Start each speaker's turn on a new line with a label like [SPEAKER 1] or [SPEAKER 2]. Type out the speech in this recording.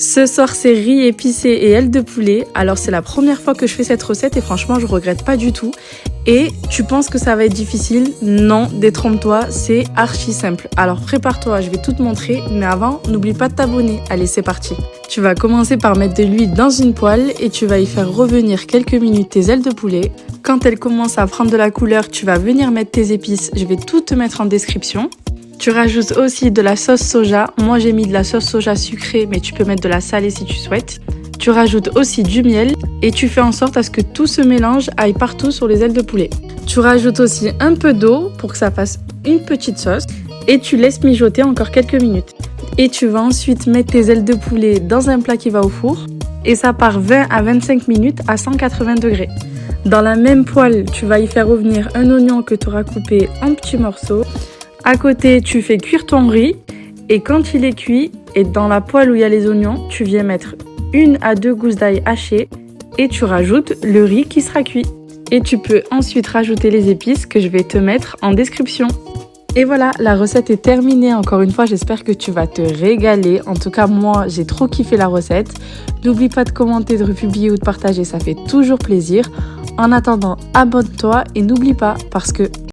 [SPEAKER 1] Ce soir, c'est riz épicé et ailes de poulet. Alors, c'est la première fois que je fais cette recette et franchement, je regrette pas du tout. Et tu penses que ça va être difficile? Non, détrompe-toi, c'est archi simple. Alors, prépare-toi, je vais tout te montrer. Mais avant, n'oublie pas de t'abonner. Allez, c'est parti. Tu vas commencer par mettre de l'huile dans une poêle et tu vas y faire revenir quelques minutes tes ailes de poulet. Quand elles commencent à prendre de la couleur, tu vas venir mettre tes épices. Je vais tout te mettre en description. Tu rajoutes aussi de la sauce soja. Moi, j'ai mis de la sauce soja sucrée, mais tu peux mettre de la salée si tu souhaites. Tu rajoutes aussi du miel et tu fais en sorte à ce que tout ce mélange aille partout sur les ailes de poulet. Tu rajoutes aussi un peu d'eau pour que ça fasse une petite sauce et tu laisses mijoter encore quelques minutes. Et tu vas ensuite mettre tes ailes de poulet dans un plat qui va au four et ça part 20 à 25 minutes à 180 degrés. Dans la même poêle, tu vas y faire revenir un oignon que tu auras coupé en petits morceaux. À côté, tu fais cuire ton riz et quand il est cuit, et dans la poêle où il y a les oignons, tu viens mettre 1 à 2 gousses d'ail hachées et tu rajoutes le riz qui sera cuit. Et tu peux ensuite rajouter les épices que je vais te mettre en description. Et voilà, la recette est terminée. Encore une fois, j'espère que tu vas te régaler. En tout cas, moi, j'ai trop kiffé la recette. N'oublie pas de commenter, de republier ou de partager, ça fait toujours plaisir. En attendant, abonne-toi et n'oublie pas, parce que